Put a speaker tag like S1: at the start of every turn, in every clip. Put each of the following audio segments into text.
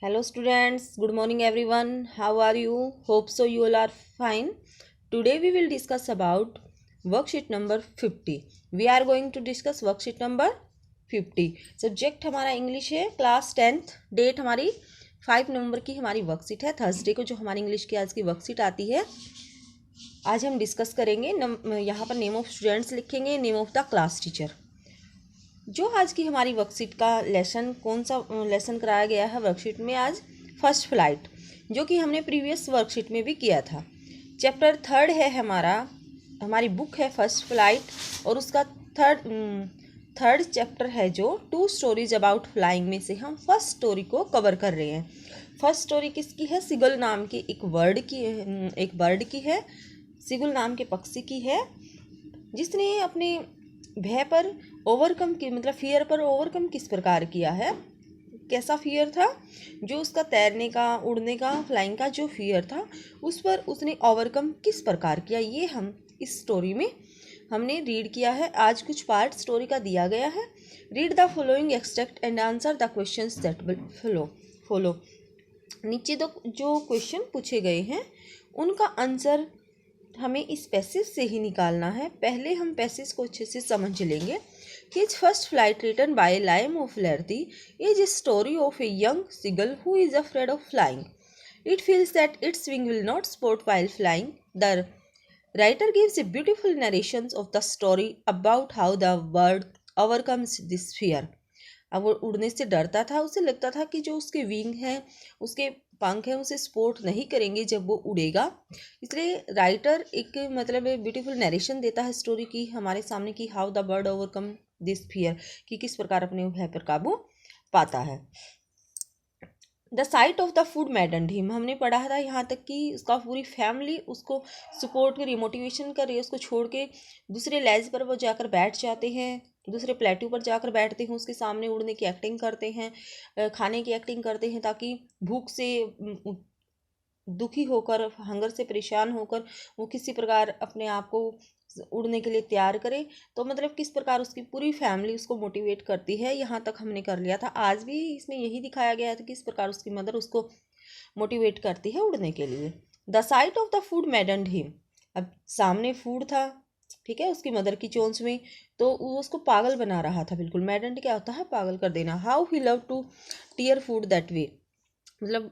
S1: Hello students, good morning everyone. How are you? Hope so you all are fine. Today we will discuss about worksheet number 50. We are going to discuss worksheet number 50. Subject हमारा English है, class 10th. Date हमारी 5 नवंबर की हमारी worksheet है. Thursday को जो हमारी English की आज की वर्कशीट आती है, आज हम डिस्कस करेंगे. यहाँ पर नेम ऑफ स्टूडेंट्स लिखेंगे, name of the class teacher. जो आज की हमारी वर्कशीट का लेसन, कौन सा लेसन कराया गया है वर्कशीट में आज? फर्स्ट फ्लाइट, जो कि हमने प्रीवियस वर्कशीट में भी किया था. चैप्टर 3 है हमारी बुक है फर्स्ट फ्लाइट, और उसका थर्ड चैप्टर है जो 2 स्टोरीज अबाउट फ्लाइंग में से हम फर्स्ट स्टोरी को कवर कर रहे हैं. फर्स्ट स्टोरी किसकी है? सिगल नाम की एक बर्ड की है. सिगल नाम के पक्षी की है, जिसने अपने भय पर ओवरकम की, मतलब फियर पर ओवरकम किस प्रकार किया है. कैसा फियर था? जो उसका तैरने का, उड़ने का, फ्लाइंग का जो फियर था, उस पर उसने ओवरकम किस प्रकार किया, ये हम इस स्टोरी में हमने रीड किया है. आज कुछ पार्ट स्टोरी का दिया गया है. Read the following extract and answer the questions that will follow. नीचे जो क्वेश्चन पूछे गए हैं उनका आंसर हमें इस पैसेज से ही निकालना है. पहले हम पैसेज को अच्छे से समझ लेंगे. His first flight, written by Liam O'Flaherty, is a story of a young seagull who is afraid of flying. It feels that its wing will not support while flying. The writer gives a beautiful narration of the story about how the bird overcomes this fear. अब वो उड़ने से डरता था. उसे लगता था कि जो उसके विंग हैं, उसके पंख हैं, उसे सपोर्ट नहीं करेंगे जब वो उड़ेगा. इसलिए राइटर एक ब्यूटीफुल नरेशन देता है स्टोरी की हमारे सामने कि how the bird overcome this fear, कि किस प्रकार अपने भय पर काबू पाता है. The site of the food मैडन्ड him, हमने पढ़ा था यहाँ तक कि उसका पूरी फैमिली उसको सपोर्ट कर रही है, मोटिवेशन कर रही है. उसको छोड़ के दूसरे लेज पर वो जाकर बैठ जाते हैं, दूसरे प्लेट्यू पर जाकर बैठते हैं, उसके सामने उड़ने की एक्टिंग करते हैं, खाने की एक्टिंग करते हैं, ताकि भूख से दुखी होकर, हंगर से परेशान होकर वो किसी प्रकार अपने आप को उड़ने के लिए तैयार करे. तो किस प्रकार उसकी पूरी फैमिली उसको मोटिवेट करती है, यहाँ तक हमने कर लिया था. आज भी इसमें यही दिखाया गया था किस प्रकार उसकी मदर उसको मोटिवेट करती है उड़ने के लिए. The site of the food मैडन्ड him, अब सामने फूड था, ठीक है, उसकी मदर की चोंच में, तो वो उसको पागल बना रहा था. बिल्कुल, मैडन्ड क्या होता है? पागल कर देना. How he love to tear food that way,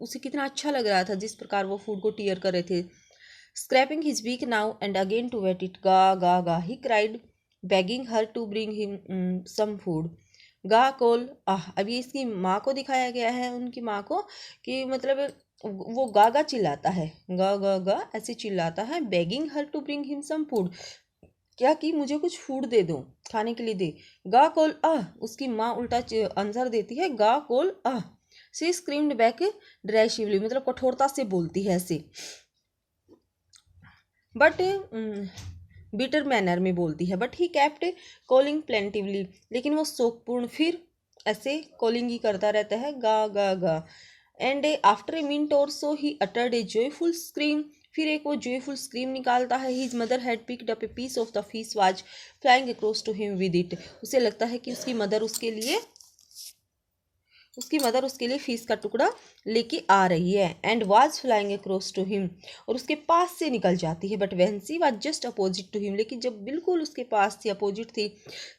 S1: उसे कितना अच्छा लग रहा था जिस प्रकार वो फूड को टीयर कर रहे थे. Scraping his beak now and again to wet it, ga ga ga, he cried, begging her to bring him some food. गा कोल आह, अब ये इसकी माँ को दिखाया गया है, उनकी माँ को, कि वो गा गा चिल्लाता है, गा गा गा ऐसे चिल्लाता है. Begging her to bring him some food, क्या कि मुझे कुछ फूड दे दो, खाने के लिए दे. गा कोल आह, उसकी माँ उल्टा आंसर देती है, गा कोल आह. सी स्क्रीम्ड बैक ड्रेशिवली, कठोरता से बोलती है ऐसे, बट बीटर मैनर में बोलती है. But he kept calling plaintively, लेकिन वो शोकपूर्ण फिर ऐसे कॉलिंग ही करता रहता है, गा गा गा. एंड आफ्टर ए मिनट और so he uttered a joyful scream, फिर एक वो जॉयफुल स्क्रीम निकालता है. His mother had picked up a piece of the fish was flying across to him with it. उसे लगता है कि उसकी मदर उसके लिए फिश का टुकड़ा लेके आ रही है. And was flying across to him, और उसके पास से निकल जाती है. But when she was just opposite to him, लेकिन जब बिल्कुल उसके पास थी, अपोजिट थी,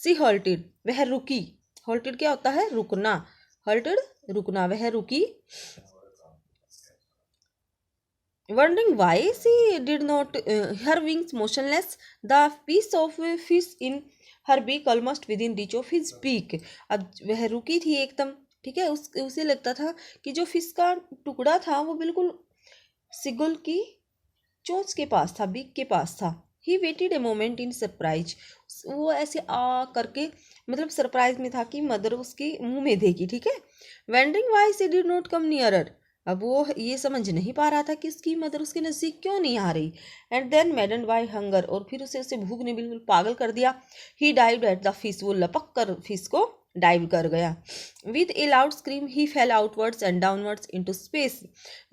S1: शी हॉल्टेड, वह रुकी. हॉल्टेड क्या होता है? रुकना. हॉल्टेड रुकना, वह रुकी. Wondering why she did not, her wings motionless, the piece of fish in her beak almost within reach of his beak. अब वह रुकी थी एकदम, ठीक है. उसे लगता था कि जो फिश का टुकड़ा था वो बिल्कुल सिगुल की चोंच के पास था, बीक के पास था. He waited a moment in surprise, वो ऐसे आ करके सरप्राइज में था कि मदर उसके मुंह में देगी, ठीक है. Wandering Y she did not come nearer, अब वो ये समझ नहीं पा रहा था कि उसकी मदर उसके नज़दीक क्यों नहीं आ रही. And then maddened by hunger, और फिर उसे भूख ने बिल्कुल पागल कर दिया. He dived at the fish, वो लपक कर फिश को डाइव कर गया. With a loud scream he fell outwards and downwards into space,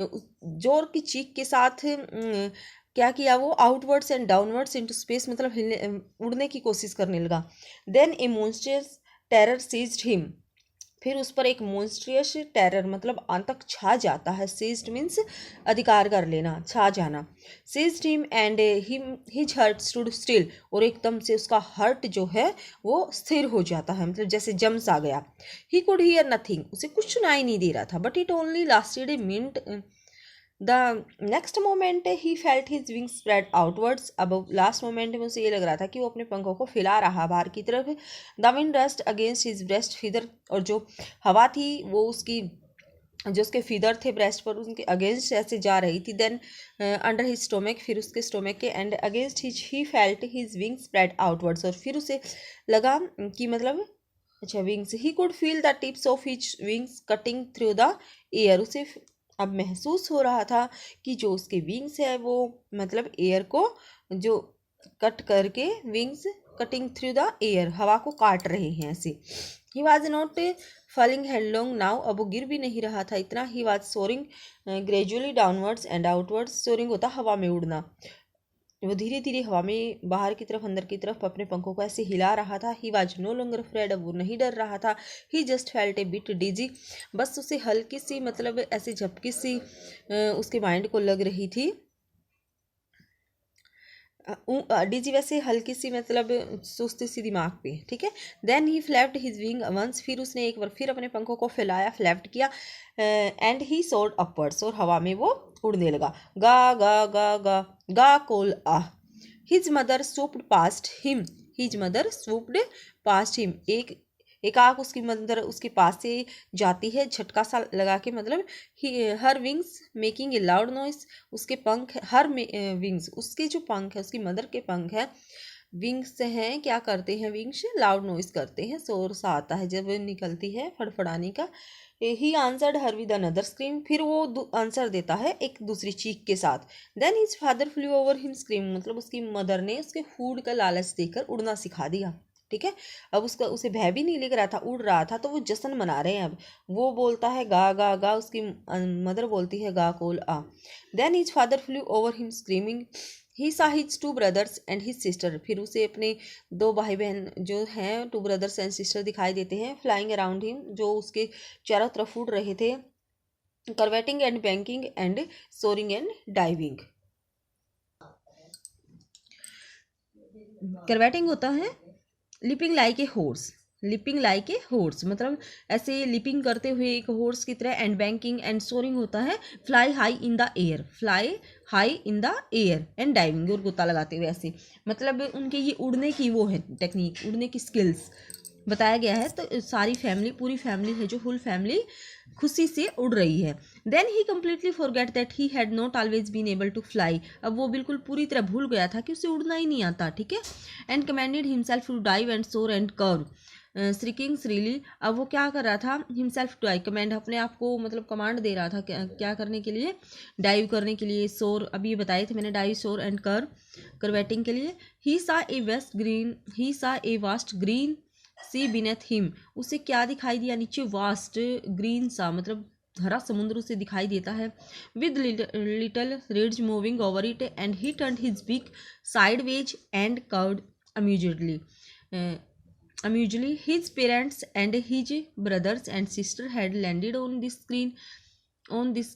S1: जोर की चीख के साथ क्या किया वो? Outwards and downwards into space, उड़ने की कोशिश करने लगा. Then a monster's terror seized him, फिर उस पर एक मोन्स्ट्रियस टेरर मतलब आतंक छा जाता है। सीज्ड मीन्स अधिकार कर लेना, छा जाना। Seized him and his heart stood still, और एकदम से उसका हर्ट जो है वो स्थिर हो जाता है, मतलब जैसे जम्स आ गया। ही कुड हियर नथिंग, उसे कुछ सुनाई नहीं दे रहा था, but it only lasted a minute. The next moment he felt his wing spread outwards. अब लास्ट मोमेंट में उसे ये लग रहा था कि वो अपने पंखों को फैला रहा बाहर की तरफ। The wind rust against his breast feather, और जो हवा थी वो उसकी जो उसके फीदर थे ब्रेस्ट पर उनके अगेंस्ट ऐसे जा रही थी। देन अंडर हिज स्टोमक, फिर उसके स्टोमक के and against his he felt his wing spread outwards, और फिर उसे लगा कि मतलब अच्छा wings, he could feel the tips of his wings cutting through the air. उसे अब महसूस हो रहा था कि जो उसके विंग्स है वो मतलब एयर को जो कट करके wings cutting through the air, हवा को काट रहे हैं ऐसे। He was not falling headlong now, अब वो गिर भी नहीं रहा था इतना। He was soaring gradually downwards and outwards. Soaring होता हवा में उड़ना, वो धीरे धीरे हवा में बाहर की तरफ अंदर की तरफ अपने पंखों को ऐसे हिला रहा था। He was no longer afraid, अब वो नहीं डर रहा था। He just felt a bit dizzy, बस उसे हल्की सी मतलब ऐसे झपकी सी उसके माइंड को लग रही थी। डिजी वैसे हल्की सी मतलब सुस्ती सी दिमाग पे, ठीक है। Then he flapped his wing once, फिर उसने एक बार फिर अपने पंखों को फैलाया, फ्लैप्ड किया। एंड ही सोर्ड अपवर्ड्स, और हवा में वो उड़ने लगा। गा गा गा गा गा कोल आ। His mother swooped past him, his mother swooped past him, एक आँख उसकी मदर उसके पास से जाती है झटका सा लगा के, मतलब हर wings making a loud noise, उसके पंख हर विंग्स, उसके जो पंख है उसकी मदर के पंख है विंग्स हैं, क्या करते हैं विंग्स, लाउड नॉइस करते हैं, शोर सा आता है जब निकलती है फड़फड़ाने का। He answered her with another scream, फिर वो आंसर देता है एक दूसरी चीख के साथ। Then his father flew over him scream, मतलब उसकी मदर ने उसके फूड का लालच देकर उड़ना सिखा दिया, ठीक है। अब उसका उसे भय भी नहीं लग रहा था, उड़ रहा था, तो वो जश्न मना रहे हैं। अब वो बोलता है गा गा गा, उसकी मदर बोलती है गा कोल आ। Then his father flew over him screaming, he saw his two brothers and his sister, फिर उसे अपने दो भाई बहन जो हैं टू ब्रदर्स एंड सिस्टर दिखाई देते हैं, फ्लाइंग अराउंड हिम, जो उसके चारों तरफ उड़ रहे थे। Curveting and banking and soaring and diving. Curveting होता है leaping like a horse, leaping like a horse मतलब ऐसे लिपिंग करते हुए एक हॉर्स की तरह। एंड बैंकिंग एंड सोरिंग होता है fly high in the air, fly high in the air and diving, और गोता लगाते हुए ऐसे, मतलब उनके ये उड़ने की वो है टेक्निक, उड़ने की स्किल्स बताया गया है। तो सारी फैमिली, पूरी फैमिली है जो फुल फैमिली खुशी से उड़ रही है। Then he completely forget that he had not always been able to fly, अब वो बिल्कुल पूरी तरह भूल गया था कि उसे उड़ना ही नहीं आता, ठीक है। And commanded himself to dive and soar and curve, shrieking shrilly, अब वो क्या कर रहा था, हिमसेल्फ टू डाइव, कमेंड अपने आप को मतलब कमांड दे रहा था क्या करने के लिए, डाइव करने के लिए, सोर अभी ये बताए थे मैंने, डाइव सोर एंड कर्व करवेटिंग के लिए। ही saw A waste green, he saw a vast green sea beneath him, उसे क्या दिखाई दिया नीचे, वास्ट ग्रीन सा मतलब हरा समुद्र उसे दिखाई देता है। With little ridges moving over it and he turned his beak sideways and curved amusingly, amusingly his parents and his brothers and sister had landed on this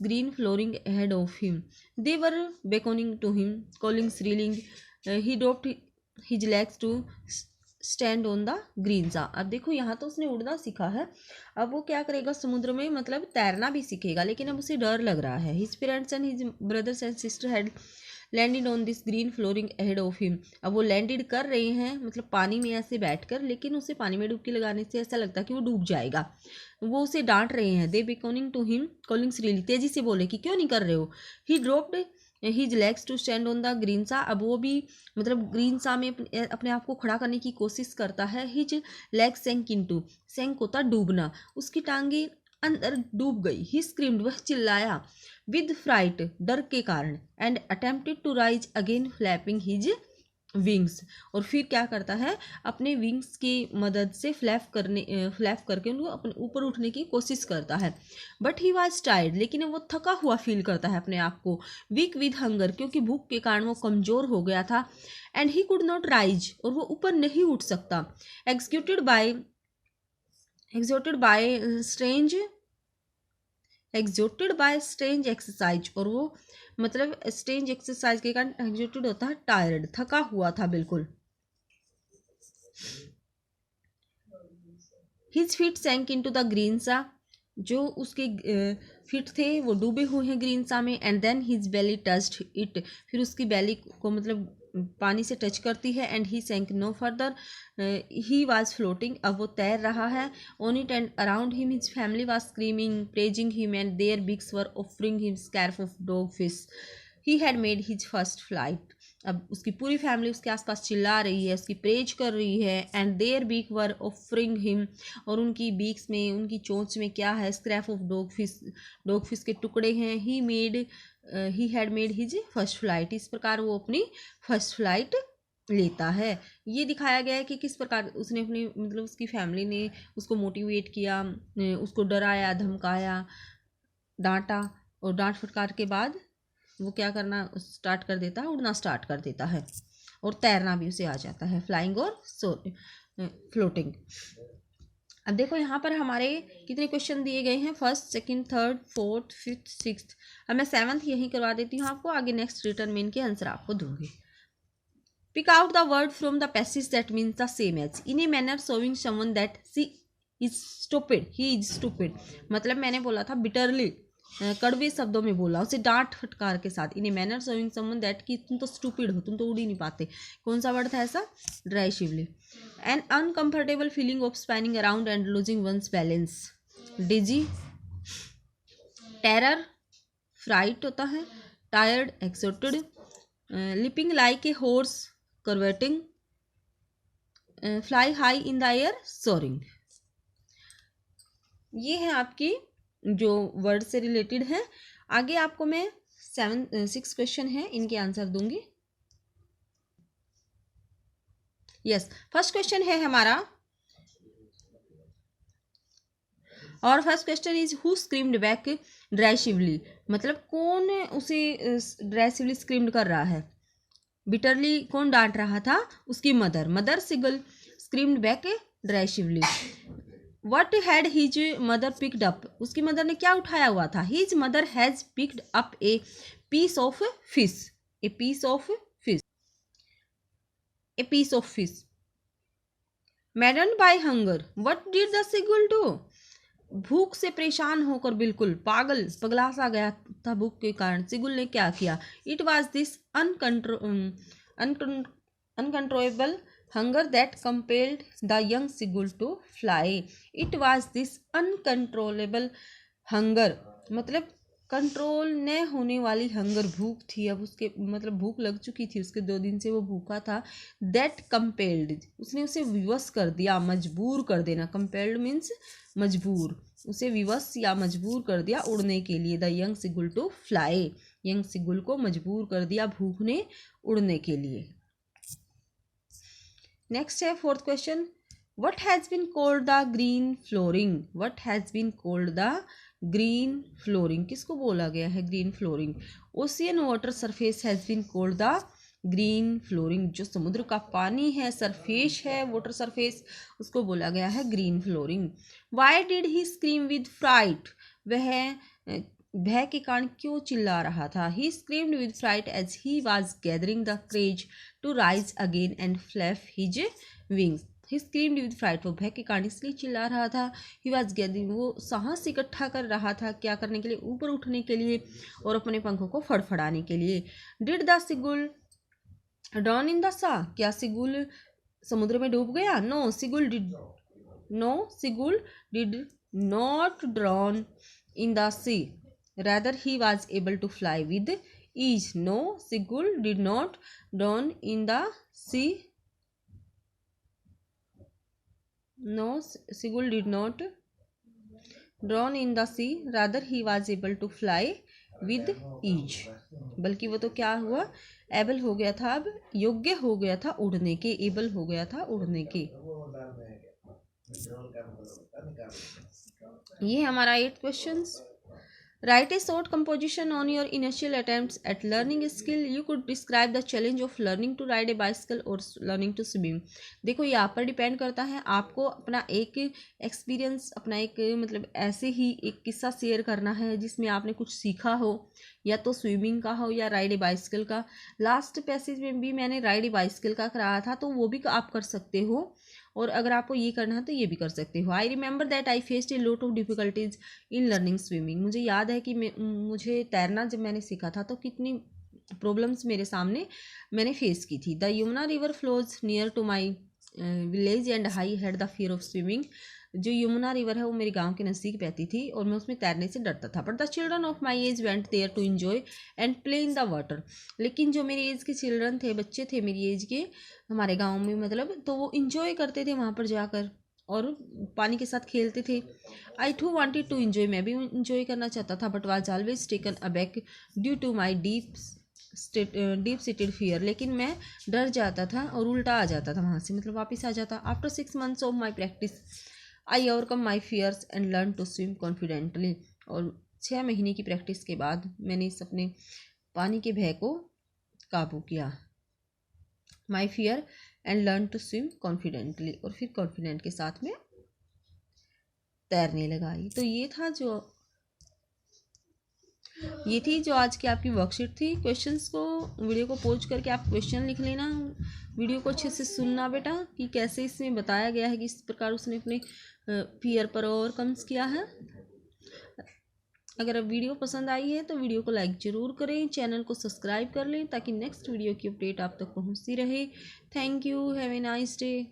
S1: green flooring ahead of him. They were beckoning to him, calling thrilling. He dropped his legs to stand on the green sea. अब देखो यहाँ तो उसने उड़ना सीखा है, अब वो क्या करेगा समुद्र में, मतलब तैरना भी सीखेगा, लेकिन अब उसे डर लग रहा है। His parents and his brothers and sister had landed on this green flooring ahead of him, अब वो लैंडेड कर रहे हैं मतलब पानी में ऐसे बैठकर, लेकिन उसे पानी में डुबकी लगाने से ऐसा लगता है कि वो डूब जाएगा। वो उसे डांट रहे हैं। They beckoning to him calling shrilly, तेजी से बोले कि क्यों नहीं कर रहे हो। He dropped his legs to stand on the green sea, अब वो भी मतलब ग्रीन सा में अपने आप को खड़ा करने की कोशिश करता है। हिज लेग सेंक इनटू, सेंक होता डूबना, उसकी टांगे अंदर डूब गई। ही स्क्रीम्ड, वह चिल्लाया, विद फ्राइट, डर के कारण। And attempted to rise again flapping his wings, और फिर क्या करता है अपने विंग्स की मदद से फ्लैप करके उनको अपने ऊपर उठने की कोशिश करता है। बट ही वॉज टायर्ड, लेकिन वो थका हुआ फील करता है अपने आप को। वीक विद हंगर, क्योंकि भूख के कारण वो कमज़ोर हो गया था। And he could not rise, और वो ऊपर नहीं उठ सकता। Executed by exhausted by strange exercise, और वो मतलब स्ट्रेंज एक्सरसाइज के कारण एग्जॉटेड होता है टायर्ड, थका हुआ था बिल्कुल। His feet sank into the green sea, जो उसके फीट थे वो डूबे हुए हैं ग्रीन सा में। And then his belly touched it, फिर उसकी बेली को मतलब पानी से टच करती है। And he sank no further, he was floating, अब वो तैर रहा है। On it and around him his family was screaming praising him and their beaks were offering him scraps of dog fish, he had made his first flight. अब उसकी पूरी family उसके आसपास चिल्ला रही है, उसकी प्रेज कर रही है। And their beak were offering him, और उनकी बीक्स में, उनकी चोंच में क्या है, स्क्रैप ऑफ डॉग फिश के टुकड़े हैं। ही had made his first flight, इस प्रकार वो अपनी फर्स्ट फ्लाइट लेता है। ये दिखाया गया है कि किस प्रकार उसने अपनी मतलब उसकी फैमिली ने उसको मोटिवेट किया, उसको डराया, धमकाया, डांटा, और डांट फटकार के बाद वो क्या करना स्टार्ट कर देता है, उड़ना स्टार्ट कर देता है, और तैरना भी उसे आ जाता है, फ्लाइंग और फ्लोटिंग। अब देखो यहाँ पर हमारे कितने क्वेश्चन दिए गए हैं, first, second, third, fourth, fifth, sixth. अब मैं सेवंथ यहीं करवा देती हूँ आपको, आगे नेक्स्ट रिटर्न में इनके आंसर आपको दूंगी। Pick out the word from the passage that means the same as, in a manner showing someone that she is stupid, he is stupid. मतलब मैंने बोला था बिटरली, कड़वे शब्दों में बोला उसे डांट फटकार के साथ। In a manner showing someone that, कि तुम तो स्टूपिड हो, तुम तो उड़ ही नहीं पाते। कौन सा वर्ड था ऐसा, derisively. An uncomfortable feeling of spinning around and losing one's balance, dizzy. Terror, fright होता है। Tired, exhausted. Leaping like a horse, curveting, fly high in the air, soaring। ये है आपकी जो वर्ड से रिलेटेड है। आगे आपको मैं 6 क्वेश्चन है, इनके आंसर दूंगी। यस, फर्स्ट क्वेश्चन है हमारा, और first question is who screamed back derisively, मतलब कौन उसे ड्राइशिवली स्क्रीम्ड कर रहा है। बिटरली कौन डांट रहा था, उसकी mother seagull screamed back derisively. What had his mother picked up, उसकी मदर ने क्या उठाया हुआ था। His mother has picked up a piece of fish, a piece of fish, a piece of fish. Maddened by hunger, what did the seagull do, भूख से परेशान होकर बिल्कुल पगला सा गया था भूख के कारण, सिगुल ने क्या किया। It was this uncontrollable hunger that compelled the young seagull to fly. It was this uncontrollable hunger, मतलब कंट्रोल न होने वाली हंगर, भूख थी। अब उसके मतलब भूख लग चुकी थी उसके, 2 दिन से वो भूखा था। दैट कंपेल्ड, उसने उसे विवश कर दिया, मजबूर कर देना। कंपेल्ड मीन्स मजबूर, उसे विवश या मजबूर कर दिया उड़ने के लिए। The young seagull to fly, young seagull को मजबूर कर दिया भूख ने उड़ने के लिए। नेक्स्ट है fourth question, what has been called the green flooring, what has been called the green flooring, किसको बोला गया है green flooring. Ocean water surface has been called the green flooring, जो समुद्र का पानी है, सरफेस है, वाटर सरफेस, उसको बोला गया है green flooring. Why did he scream with fright, वह भय के कारण क्यों चिल्ला रहा था। He screamed with fright as he was gathering the courage to rise again and flap his wings. He screamed with fright, वो भय के कारण इसलिए चिल्ला रहा था। ही वाज गैदरिंग, वो साहस इकट्ठा कर रहा था, क्या करने के लिए, ऊपर उठने के लिए और अपने पंखों को फड़फड़ाने के लिए। Did the seagull drown in the sea, क्या सिगुल समुद्र में डूब गया। No seagull did not drown in the sea, rather he was able to fly with ease. No seagull did not drown in the sea, no seagull did not drown in the sea, rather he was able to fly with ease। बल्कि वो तो क्या हुआ, able हो गया था, अब योग्य हो गया था उड़ने के, एबल हो गया था उड़ने के। ये हमारा 8 questions. Write a short composition on your initial attempts at learning a skill. You could describe the challenge of learning to ride a bicycle or learning to swim. देखो यहाँ पर डिपेंड करता है, आपको अपना एक एक्सपीरियंस, अपना एक मतलब ऐसे ही एक किस्सा शेयर करना है जिसमें आपने कुछ सीखा हो, या तो स्विमिंग का हो या राइड ए बाइसिकल का। लास्ट पैसेज में भी मैंने राइड ए बाइसिकल का कराया था, तो वो भी आप कर सकते हो, और अगर आपको ये करना है तो ये भी कर सकते हो। I remember that I faced a lot of difficulties in learning swimming. मुझे याद है कि मुझे तैरना जब मैंने सीखा था तो कितनी प्रॉब्लम्स मेरे सामने मैंने फेस की थी। The Yamuna river flows near to my village and I had the fear of swimming. जो यमुना रिवर है वो मेरे गांव के नज़दीक बहती थी और मैं उसमें तैरने से डरता था। But the children of my age went there to enjoy and play in the water. लेकिन जो मेरी एज के चिल्ड्रन थे, बच्चे थे मेरी एज के हमारे गांव में, मतलब तो वो इन्जॉय करते थे वहाँ पर जाकर और पानी के साथ खेलते थे। I too wanted to enjoy, मैं भी इन्जॉय करना चाहता था, but was always taken aback due to my deep seated fear. लेकिन मैं डर जाता था और उल्टा आ जाता था वहाँ से, मतलब वापस आ जाता। After 6 months of my practice I overcome my fears and learn to swim confidently. और 6 महीने की प्रैक्टिस के बाद मैंने इस अपने पानी के भय को काबू किया, my fear and learn to swim confidently, और फिर कॉन्फिडेंट के साथ में तैरने लगाई। तो ये थी जो आज की आपकी वर्कशीट थी। क्वेश्चंस को, वीडियो को पॉज करके आप क्वेश्चन लिख लेना, वीडियो को अच्छे से सुनना बेटा कि कैसे इसमें बताया गया है कि इस प्रकार उसने अपने फियर पर ओवरकम्स किया है। अगर अब वीडियो पसंद आई है तो वीडियो को लाइक ज़रूर करें, चैनल को सब्सक्राइब कर लें ताकि नेक्स्ट वीडियो की अपडेट आप तक पहुंचती रहे। Thank you, have a nice day.